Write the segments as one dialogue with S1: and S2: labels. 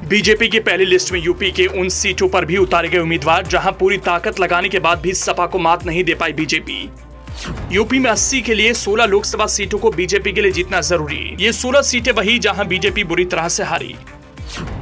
S1: BJP की पहली list में यूपी के उन सीटों पर भी उतारे गए उम्मीदवार जहां पूरी ताकत लगाने के बाद भी सपा को मात नहीं दे पाई बीजेपी। यूपी में 80 के लिए 16 लोकसभा सीटों को बीजेपी के लिए जीतना जरूरी। ये 16 सीटें वही जहां बीजेपी बुरी तरह से हारी।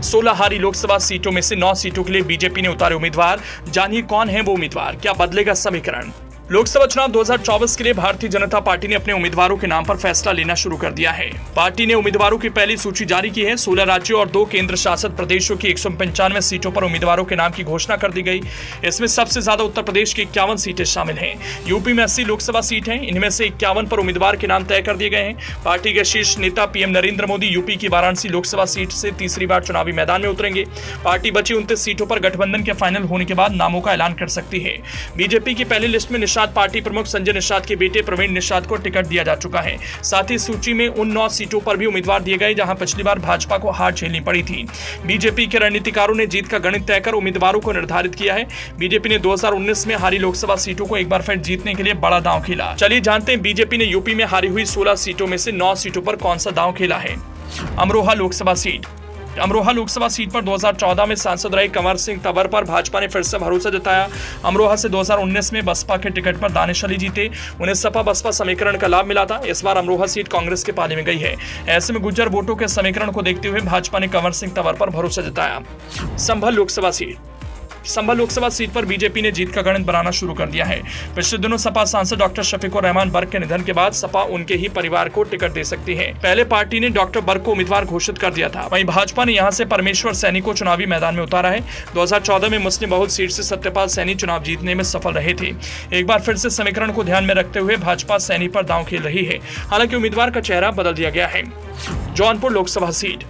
S1: 16 हारी लोकसभा सीटों में से 9 सीटों के लिए बीजेपी ने उतारे उम्मीदवार। जानिए कौन है वो उम्मीदवार, क्या बदलेगा समीकरण। लोकसभा चुनाव 2024 के लिए भारतीय जनता पार्टी ने अपने उम्मीदवारों के नाम पर फैसला लेना शुरू कर दिया है। पार्टी ने उम्मीदवारों की पहली सूची जारी की है। 16 राज्यों और 2 केंद्र शासित प्रदेशों की 195 सीटों पर उम्मीदवारों के नाम की घोषणा कर दी गई। इसमें सबसे ज्यादा उत्तर प्रदेश की 51 सीटें शामिल हैं। यूपी में 80 लोकसभा सीट हैं। इनमें से 51 पर उम्मीदवार के नाम तय कर दिए गए हैं। पार्टी के शीर्ष नेता पीएम नरेंद्र मोदी यूपी की वाराणसी लोकसभा सीट से तीसरी बार चुनावी मैदान में उतरेंगे। पार्टी बची 29 सीटों पर गठबंधन के फाइनल होने के बाद नामों का ऐलान कर सकती है। बीजेपी की पहली लिस्ट में निषाद पार्टी प्रमुख संजय निषाद के बेटे प्रवीण निषाद को टिकट दिया जा चुका है। साथ ही सूची में उन 9 सीटों पर भी उम्मीदवार दिए गए जहां पिछली बार भाजपा को हार झेलनी पड़ी थी। बीजेपी के रणनीतिकारों ने जीत का गणित तय कर उम्मीदवारों को निर्धारित किया है। बीजेपी ने 2019 में हारी लोकसभा सीटों को एक बार फिर जीतने के लिए बड़ा दांव खेला। चलिए जानते हैं बीजेपी ने यूपी में हारी हुई 16 सीटों में से 9 सीटों पर कौन सा दांव खेला है। अमरोहा लोकसभा सीट। अमरोहा लोकसभा सीट पर 2014 में सांसद रहे कंवर सिंह तंवर पर भाजपा ने फिर से भरोसा जताया। अमरोहा से 2019 में बसपा के टिकट पर दानिश अली जीते। उन्हें सपा बसपा समीकरण का लाभ मिला था। इस बार अमरोहा सीट कांग्रेस के पाले में गई है। ऐसे में गुज्जर वोटों के समीकरण को देखते हुए भाजपा ने कंवर सिंह तंवर पर भरोसा जताया। संभल लोकसभा सीट। संभल लोकसभा सीट पर बीजेपी ने जीत का गणित बनाना शुरू कर दिया है। पिछले दिनों सपा सांसद डॉक्टर शफीकुर रहमान बर्क के निधन के बाद सपा उनके ही परिवार को टिकट दे सकती है। पहले पार्टी ने डॉक्टर बर्क को उम्मीदवार घोषित कर दिया था। वहीं भाजपा ने यहां से परमेश्वर सैनी को चुनावी मैदान में उतारा है। 2014 में मुस्लिम बहुल सीट से सत्यपाल सैनी चुनाव जीतने में सफल रहे थे। एक बार फिर से समीकरण को ध्यान में रखते हुए भाजपा सैनी पर दांव खेल रही है। हालांकि उम्मीदवार का चेहरा बदल दिया गया है। जौनपुर लोकसभा सीट।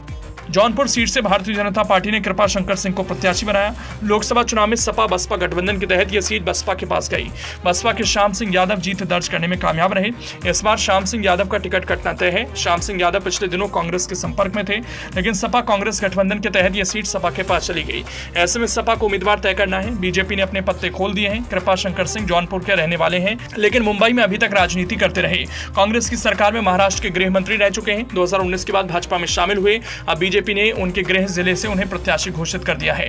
S1: जौनपुर सीट से भारतीय जनता पार्टी ने कृपा शंकर सिंह को प्रत्याशी बनाया। लोकसभा चुनाव में सपा बसपा गठबंधन के तहत यह सीट बसपा के पास गई। बसपा के श्याम सिंह यादव जीत दर्ज करने में कामयाब रहे। इस बार श्याम सिंह यादव का टिकट कटना तय है। श्याम सिंह यादव पिछले दिनों कांग्रेस के संपर्क में थे, लेकिन सपा कांग्रेस गठबंधन के तहत यह सीट सपा के पास चली गई। ऐसे में सपा को उम्मीदवार तय करना है। बीजेपी ने अपने पत्ते खोल दिए हैं। कृपा शंकर सिंह जौनपुर के रहने वाले हैं, लेकिन मुंबई में अभी तक राजनीति करते रहे। कांग्रेस की सरकार में महाराष्ट्र के गृह मंत्री रह चुके हैं। 2019 के बाद भाजपा में शामिल हुए। अब बीजेपी ने उनके गृह जिले से उन्हें प्रत्याशी घोषित कर दिया है।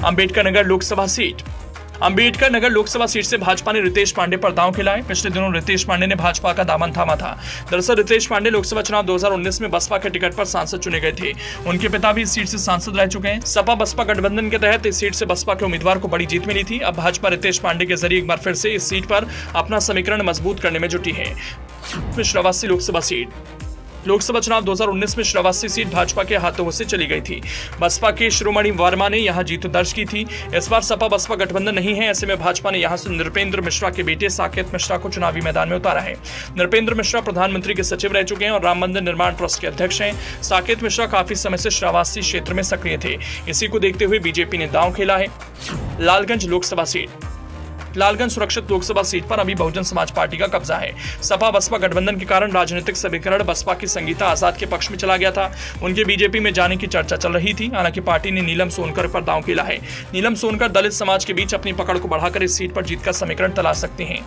S1: अंबेडकर नगर लोकसभा सीट। अंबेडकर नगर लोकसभा सीट से भाजपा ने रितेश पांडे पर दांव खेला है। पिछले दिनों रितेश पांडे ने भाजपा का दामन थामा था। दरअसल रितेश पांडे लोकसभा चुनाव 2019 में बसपा के टिकट पर सांसद चुने गए थे। उनके पिता भी इस सीट से सांसद रह चुके हैं। सपा बसपा गठबंधन के तहत इस सीट से बसपा के उम्मीदवार को बड़ी जीत मिली थी। अब भाजपा रितेश पांडे के जरिए एक बार फिर से इस सीट पर अपना समीकरण मजबूत करने में जुटी है। श्रावस्ती लोकसभा सीट। लोकसभा चुनाव 2019 में श्रावस्ती सीट भाजपा के हाथों से चली गई थी। बसपा के शिरोमणि वर्मा ने यहां जीत दर्ज की थी। इस बार सपा बसपा गठबंधन नहीं है। ऐसे में भाजपा ने यहां से नृपेंद्र मिश्रा के बेटे साकेत मिश्रा को चुनावी मैदान में उतारा है। नृपेंद्र मिश्रा प्रधानमंत्री के सचिव रह चुके हैं और राम मंदिर निर्माण ट्रस्ट के अध्यक्ष हैं। साकेत मिश्रा काफी समय से श्रावस्ती क्षेत्र में सक्रिय थे। इसी को देखते हुए बीजेपी ने दांव खेला है। लालगंज लोकसभा सीट। लालगंज सुरक्षित लोकसभा सीट पर अभी बहुजन समाज पार्टी का कब्जा है। सपा बसपा गठबंधन के कारण राजनीतिक समीकरण बसपा की संगीता आजाद के पक्ष में चला गया था। उनके बीजेपी में जाने की चर्चा चल रही थी। हालांकि पार्टी ने नीलम सोनकर पर दांव खेला है। नीलम सोनकर दलित समाज के बीच अपनी पकड़ को बढ़ाकर इस सीट पर जीत का समीकरण तलाश सकती हैं।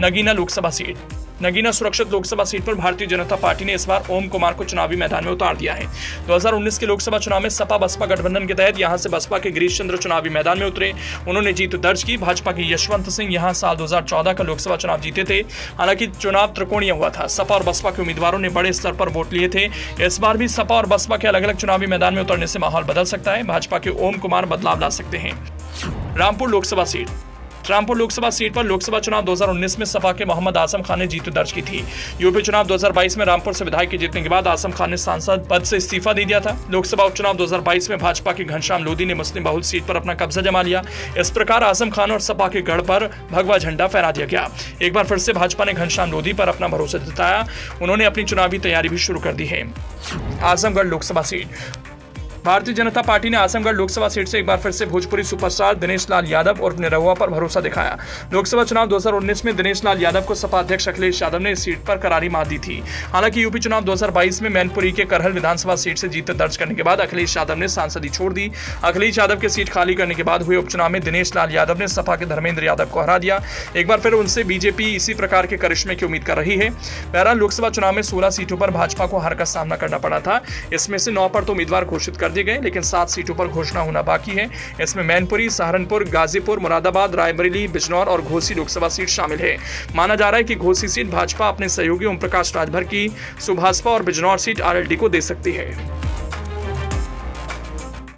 S1: नगीना लोकसभा सीट। नगीना सुरक्षित लोकसभा सीट पर भारतीय जनता पार्टी ने इस बार ओम कुमार को चुनावी मैदान में उतार दिया है। 2019 के लोकसभा चुनाव में सपा बसपा गठबंधन के तहत यहां से बसपा के गिरीश चंद्र चुनावी मैदान में उतरे। उन्होंने जीत दर्ज की। भाजपा के यशवंत सिंह यहां साल 2014 का लोकसभा चुनाव जीते थे। हालांकि चुनाव त्रिकोणीय हुआ था। सपा और बसपा के उम्मीदवारों ने बड़े स्तर पर वोट लिए थे। इस बार भी सपा और बसपा के अलग अलग चुनावी मैदान में उतरने से माहौल बदल सकता है। भाजपा के ओम कुमार बदलाव ला सकते हैं। रामपुर लोकसभा सीट। रामपुर लोकसभा सीट पर लोकसभा चुनाव 2019 में सपा के मोहम्मद आजम खान ने जीत दर्ज की थी। यूपी चुनाव 2022 में रामपुर से विधायक के जीतने के बाद आजम खान ने सांसद पद से इस्तीफा दे दिया था। लोकसभा उपचुनाव 2022 में भाजपा के घनश्याम लोधी ने मुस्लिम बहुल सीट पर अपना कब्जा जमा लिया। इस प्रकार आजम खान और सपा के गढ़ पर भगवा झंडा फहरा दिया गया। एक बार फिर से भाजपा ने घनश्याम लोधी पर अपना भरोसा जताया। उन्होंने अपनी चुनावी तैयारी भी शुरू कर दी है। आजमगढ़ लोकसभा सीट। भारतीय जनता पार्टी ने आजमगढ़ लोकसभा सीट से एक बार फिर से भोजपुरी सुपरस्टार दिनेश लाल यादव और निरहुआ पर भरोसा दिखाया। लोकसभा चुनाव 2019 में दिनेश लाल यादव को सपा अध्यक्ष अखिलेश यादव ने इस सीट पर करारी मात दी थी। हालांकि यूपी चुनाव 2022 में मैनपुरी के करहल विधानसभा सीट से जीत दर्ज करने के बाद अखिलेश यादव ने सांसदी छोड़ दी। अखिलेश यादव की सीट खाली करने के बाद हुए उपचुनाव में दिनेश लाल यादव ने सपा के धर्मेंद्र यादव को हरा दिया। एक बार फिर उनसे बीजेपी इसी प्रकार के करिश्मे की उम्मीद कर रही है। बहरहाल लोकसभा चुनाव में 16 सीटों पर भाजपा को हार का सामना करना पड़ा था। इसमें से 9 पर तो उम्मीदवार घोषित कर दिए गए, लेकिन 7 सीटों पर घोषणा होना बाकी है। इसमें मैनपुरी, सहारनपुर, गाजीपुर, मुरादाबाद, रायबरेली, बिजनौर और घोसी लोकसभा सीट शामिल है। माना जा रहा है कि घोसी सीट भाजपा अपने सहयोगी ओम प्रकाश राजभर की सुभाषपा और बिजनौर सीट आरएलडी को दे सकती है।